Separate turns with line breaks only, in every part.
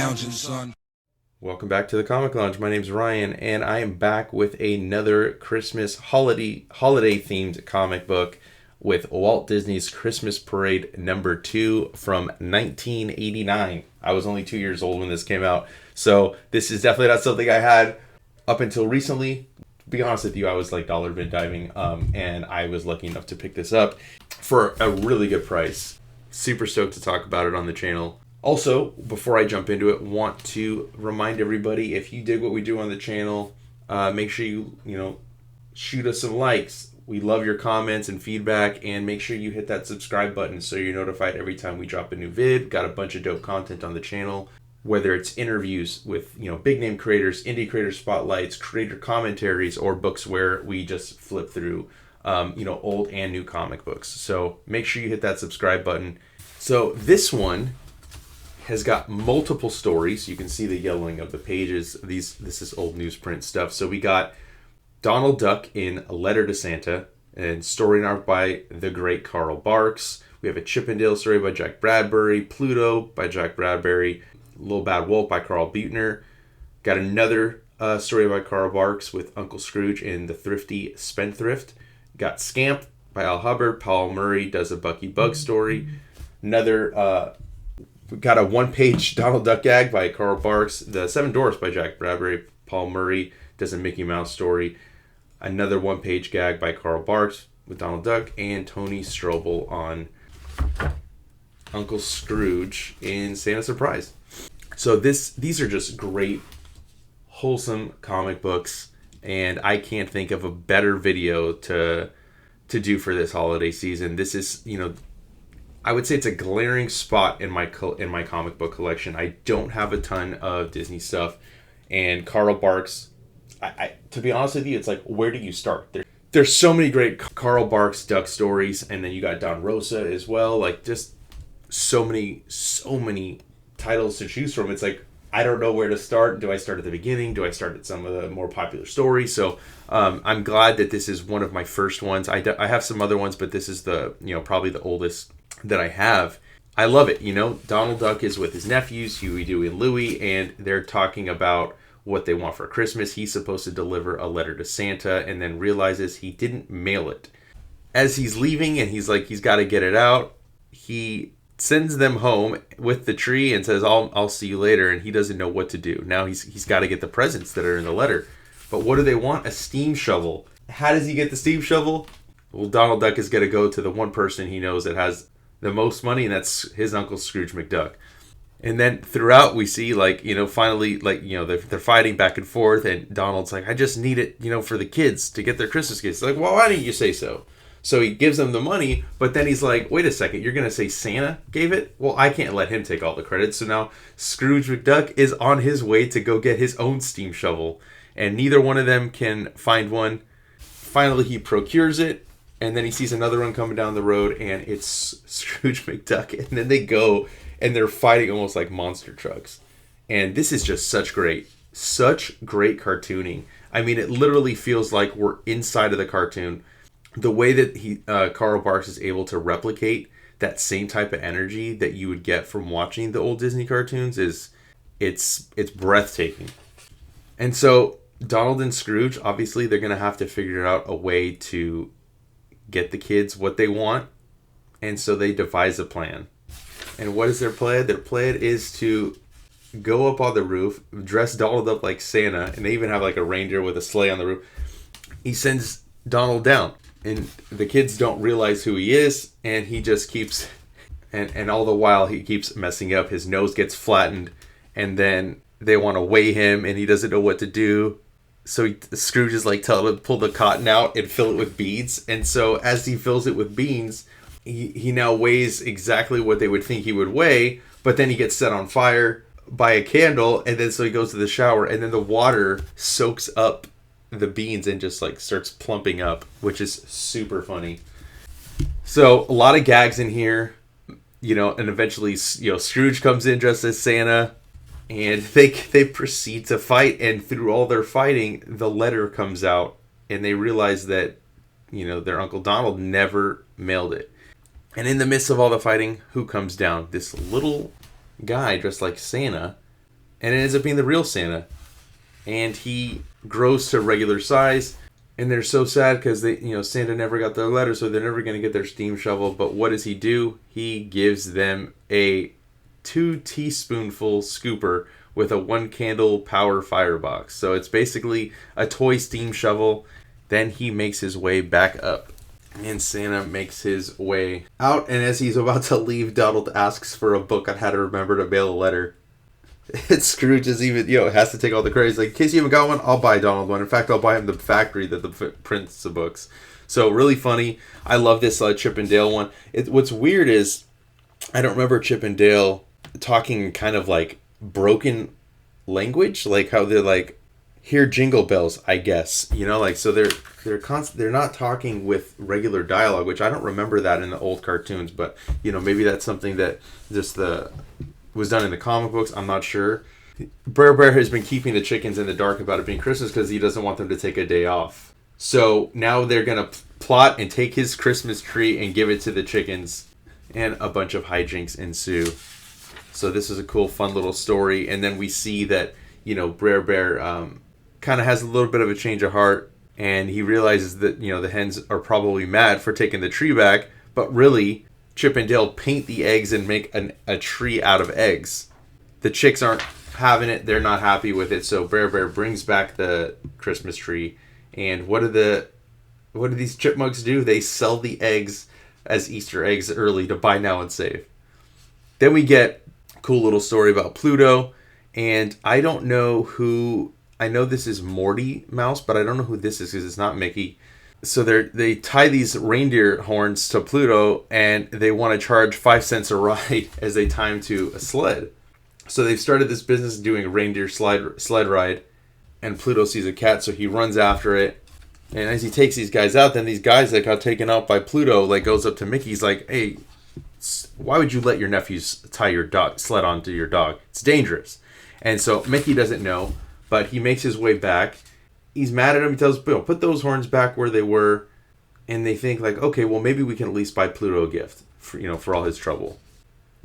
lounging, son.
Welcome back to the Comic Lounge. My name's Ryan, and I am back with another Christmas holiday themed comic book with Walt Disney's Christmas Parade #2 from 1989. I was only 2 years old when this came out, so this is definitely not something I had up until recently. To be honest with you, I was like dollar bin diving, and I was lucky enough to pick this up for a really good price. Super stoked to talk about it on the channel. Also, before I jump into it, want to remind everybody, if you dig what we do on the channel, make sure you shoot us some likes. We love your comments and feedback, and make sure you hit that subscribe button so you're notified every time we drop a new vid. Got a bunch of dope content on the channel, whether it's interviews with big name creators, indie creator spotlights, creator commentaries, or books where we just flip through old and new comic books. So make sure you hit that subscribe button. So this one has got multiple stories. You can see the yellowing of the pages. This is old newsprint stuff. So we got Donald Duck in A Letter to Santa, and story art by the great Carl Barks. We have a Chippendale story by Jack Bradbury, Pluto by Jack Bradbury, Little Bad Wolf by Carl Buechner. Got another story by Carl Barks with Uncle Scrooge in The Thrifty Spendthrift. Got Scamp by Al Hubbard. Paul Murray does a Bucky Bug story. Another we got a one-page Donald Duck gag by Carl Barks. The Seven Dwarfs by Jack Bradbury. Paul Murray does a Mickey Mouse story. Another one-page gag by Carl Barks with Donald Duck. And Tony Strobel on Uncle Scrooge in Santa Surprise. So these are just great, wholesome comic books. And I can't think of a better video to do for this holiday season. This is, I would say it's a glaring spot in my comic book collection. I don't have a ton of Disney stuff, and Carl Barks, I to be honest with you, it's like, where do you start? There's so many great Carl Barks Duck stories, and then you got Don Rosa as well. Like, just so many titles to choose from. It's like, I don't know where to start. Do I start at the beginning? Do I start at some of the more popular stories? So I'm glad that this is one of my first ones. I have some other ones, but this is the probably the oldest that I have. I love it. Donald Duck is with his nephews, Huey, Dewey, and Louie, and they're talking about what they want for Christmas. He's supposed to deliver a letter to Santa, and then realizes he didn't mail it. As he's leaving, and he's got to get it out, he sends them home with the tree and says, I'll see you later, and he doesn't know what to do. Now he's got to get the presents that are in the letter. But what do they want? A steam shovel. How does he get the steam shovel? Well, Donald Duck is going to go to the one person he knows that has the most money, and that's his Uncle Scrooge McDuck. And then throughout we see, finally, they're fighting back and forth, and Donald's like, I just need it, for the kids to get their Christmas gifts. Like, well, why didn't you say so? So he gives them the money, but then he's like, wait a second, you're going to say Santa gave it? Well, I can't let him take all the credit. So now Scrooge McDuck is on his way to go get his own steam shovel, and neither one of them can find one. Finally, he procures it, and then he sees another one coming down the road, and it's Scrooge McDuck. And then they go, and they're fighting almost like monster trucks. And this is just such great cartooning. I mean, it literally feels like we're inside of the cartoon. The way that Carl Barks is able to replicate that same type of energy that you would get from watching the old Disney cartoons it's breathtaking. And so Donald and Scrooge, obviously, they're going to have to figure out a way to get the kids what they want. And so they devise a plan. And what is their plan? Their plan is to go up on the roof, dress Donald up like Santa, and they even have like a reindeer with a sleigh on the roof. He sends Donald down, and the kids don't realize who he is, and he just keeps, and all the while he keeps messing up. His nose gets flattened, and then they want to weigh him, and he doesn't know what to do. So Scrooge is like telling him to pull the cotton out and fill it with beads. And so as he fills it with beans, he now weighs exactly what they would think he would weigh, but then he gets set on fire by a candle, and then so he goes to the shower, and then the water soaks up the beans and just like starts plumping up, which is super funny. So a lot of gags in here, and eventually, Scrooge comes in dressed as Santa, and they proceed to fight, and through all their fighting, the letter comes out, and they realize that, their Uncle Donald never mailed it. And in the midst of all the fighting, who comes down? This little guy dressed like Santa and it ends up being the real Santa. And he grows to regular size, and they're so sad because Santa never got their letter, so they're never going to get their steam shovel. But what does he do? He gives them a 2-teaspoonful scooper with a 1-candle power firebox. So it's basically a toy steam shovel. Then he makes his way back up, and Santa makes his way out. And as he's about to leave, Donald asks for a book on how to remember to mail a letter. And Scrooge is even, has to take all the credit. He's like, in case you haven't got one, I'll buy Donald one. In fact, I'll buy him the factory that prints the books. So really funny. I love this Chip and Dale one. What's weird is I don't remember Chip and Dale talking kind of like broken language, like how they're like, hear jingle bells, I guess. So they're not talking with regular dialogue, which I don't remember that in the old cartoons. But maybe that's something that just was done in the comic books. I'm not sure. Brer Bear has been keeping the chickens in the dark about it being Christmas because he doesn't want them to take a day off. So now they're going to plot and take his Christmas tree and give it to the chickens, and a bunch of hijinks ensue. So this is a cool, fun little story. And then we see that, Brer Bear kind of has a little bit of a change of heart, and he realizes that, the hens are probably mad for taking the tree back, but really Chip and Dale paint the eggs and make a tree out of eggs. The chicks aren't having it. They're not happy with it. So Brer Bear brings back the Christmas tree. And what do these chipmunks do? They sell the eggs as Easter eggs early to buy now and save. Then we get a cool little story about Pluto. And I don't know who... I know this is Morty Mouse, but I don't know who this is because it's not Mickey. So they tie these reindeer horns to Pluto, and they want to charge 5 cents a ride as they tie him to a sled. So they've started this business doing a reindeer sled ride, and Pluto sees a cat, so he runs after it. And as he takes these guys out, then these guys that got taken out by Pluto goes up to Mickey. He's like, "Hey, why would you let your nephews tie your sled onto your dog? It's dangerous." And so Mickey doesn't know, but he makes his way back. He's mad at him. He tells Pluto, put those horns back where they were. And they think okay, well, maybe we can at least buy Pluto a gift for all his trouble.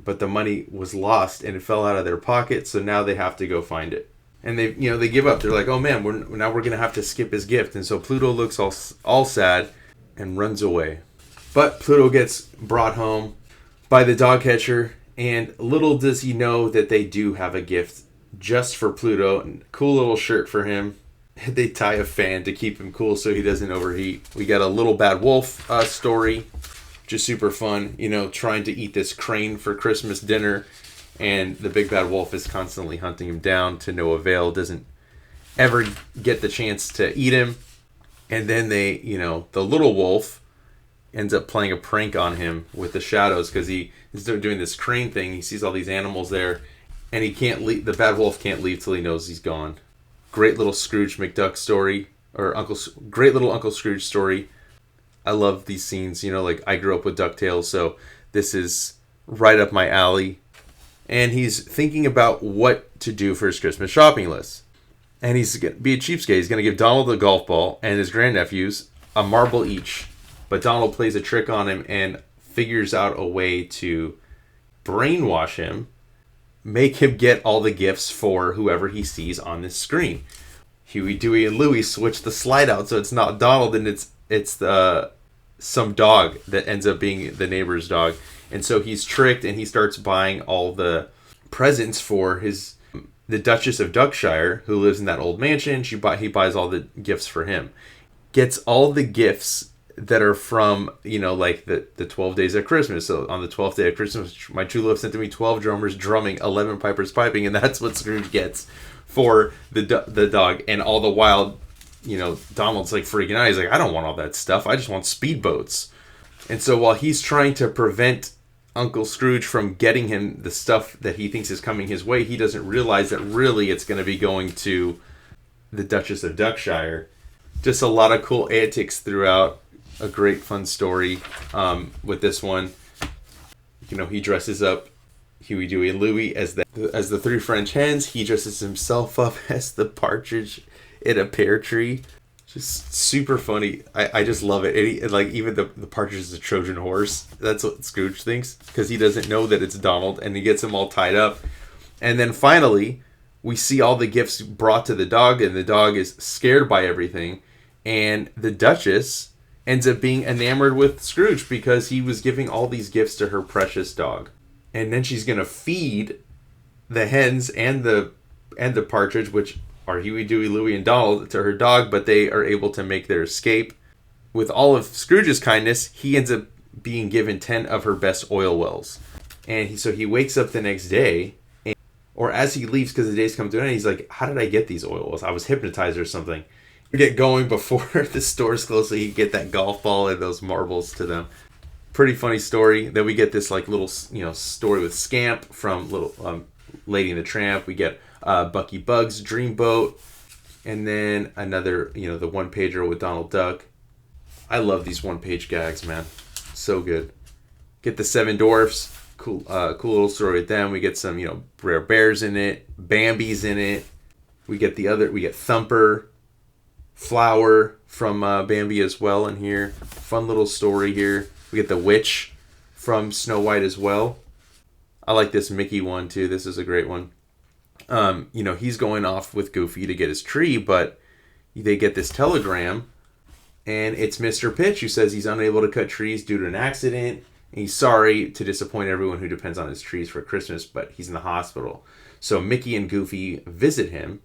But the money was lost and it fell out of their pocket. So now they have to go find it. And they give up. They're like, oh man, we're going to have to skip his gift. And so Pluto looks all sad and runs away. But Pluto gets brought home by the dog catcher. And little does he know that they do have a gift just for Pluto. And cool little shirt for him. They tie a fan to keep him cool so he doesn't overheat. We got a Little Bad Wolf story, which is super fun. Trying to eat this crane for Christmas dinner, and the big bad wolf is constantly hunting him down to no avail. Doesn't ever get the chance to eat him. And then the little wolf ends up playing a prank on him with the shadows because he is doing this crane thing. He sees all these animals there, and he can't leave. The bad wolf can't leave till he knows he's gone. Great little Scrooge McDuck story, or great little Uncle Scrooge story. I love these scenes, I grew up with DuckTales, so this is right up my alley. And he's thinking about what to do for his Christmas shopping list. And he's going to be a cheapskate. He's going to give Donald a golf ball and his grandnephews a marble each. But Donald plays a trick on him and figures out a way to brainwash him, make him get all the gifts for whoever he sees on this screen. Huey, Dewey, and Louie switch the slide out so it's not Donald and it's some dog that ends up being the neighbor's dog. And so he's tricked and he starts buying all the presents for the Duchess of Duckshire, who lives in that old mansion. He buys all the gifts for him. Gets all the gifts that are from, the 12 days of Christmas. So on the 12th day of Christmas, my true love sent to me 12 drummers drumming, 11 pipers piping, and that's what Scrooge gets for the dog. And all the while, Donald's freaking out. He's like, I don't want all that stuff. I just want speedboats. And so while he's trying to prevent Uncle Scrooge from getting him the stuff that he thinks is coming his way, he doesn't realize that really it's going to be going to the Duchess of Duckshire. Just a lot of cool antics throughout. A great fun story with this one. He dresses up Huey, Dewey, and Louie as the three French hens. He dresses himself up as the partridge in a pear tree. Just super funny. I just love it. And even the partridge is a Trojan horse. That's what Scrooge thinks because he doesn't know that it's Donald, and he gets him all tied up. And then finally, we see all the gifts brought to the dog, and the dog is scared by everything. And the Duchess ends up being enamored with Scrooge because he was giving all these gifts to her precious dog. And then she's going to feed the hens and the partridge, which are Huey, Dewey, Louie, and Donald, to her dog, but they are able to make their escape. With all of Scrooge's kindness, he ends up being given 10 of her best oil wells. And so he wakes up the next day, or as he leaves, because the day's come to an end, he's like, how did I get these oil wells? I was hypnotized or something. You get going before the store's closed so you get that golf ball and those marbles to them. Pretty funny story. Then we get this like little, story with Scamp from little Lady and the Tramp. We get Bucky Bug's Dreamboat, and then another, the one pager with Donald Duck. I love these one page gags, man. So good. Get the Seven Dwarfs. Cool little story with them. We get some, rare bears in it. Bambi's in it. We get Thumper, Flower from Bambi as well in here. Fun little story here. We get the witch from Snow White as well. I like this Mickey one too. This is a great one. He's going off with Goofy to get his tree, but they get this telegram, and it's Mr. Pitch who says he's unable to cut trees due to an accident. And he's sorry to disappoint everyone who depends on his trees for Christmas, but he's in the hospital. So Mickey and Goofy visit him,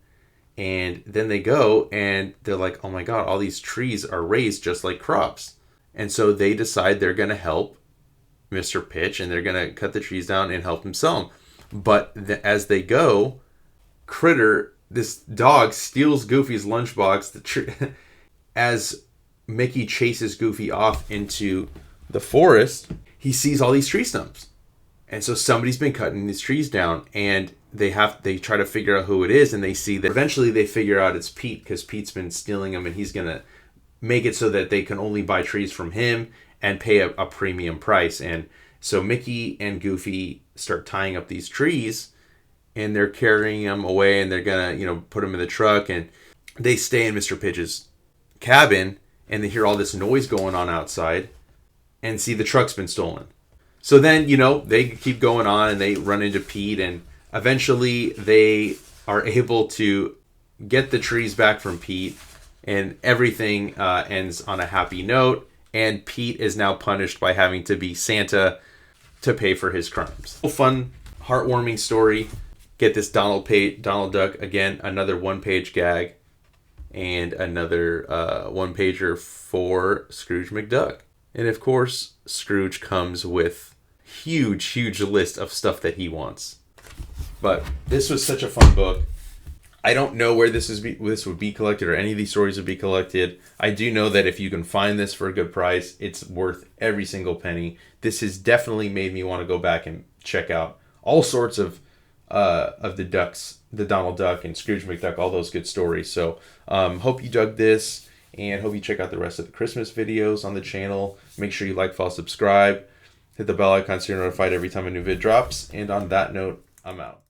and then they go, and they're like, oh my god, all these trees are raised just like crops. And so they decide they're going to help Mr. Pitch, and they're going to cut the trees down and help him sell them. But as they go, Critter, this dog, steals Goofy's lunchbox. As Mickey chases Goofy off into the forest, he sees all these tree stumps. And so somebody's been cutting these trees down, and they try to figure out who it is, and they see that eventually they figure out it's Pete, because Pete's been stealing them, and he's going to make it so that they can only buy trees from him and pay a premium price. And so Mickey and Goofy start tying up these trees, and they're carrying them away, and they're going to, put them in the truck, and they stay in Mr. Pitch's cabin, and they hear all this noise going on outside and see the truck's been stolen. So then, they keep going on, and they run into Pete, and eventually they are able to get the trees back from Pete, and everything ends on a happy note, and Pete is now punished by having to be Santa to pay for his crimes. A fun, heartwarming story. Get this Donald Duck, again, another one-page gag, and another one-pager for Scrooge McDuck. And of course, Scrooge comes with huge list of stuff that he wants. But this was such a fun book. I don't know where this would be collected, or any of these stories would be collected. I do know that if you can find this for a good price, it's worth every single penny. This has definitely made me want to go back and check out all sorts of the Ducks, the Donald Duck and Scrooge McDuck, all those good stories. So hope you dug this, and hope you check out the rest of the Christmas videos on the channel. Make sure you like, follow, subscribe, hit the bell icon so you're notified every time a new vid drops. And on that note, I'm out.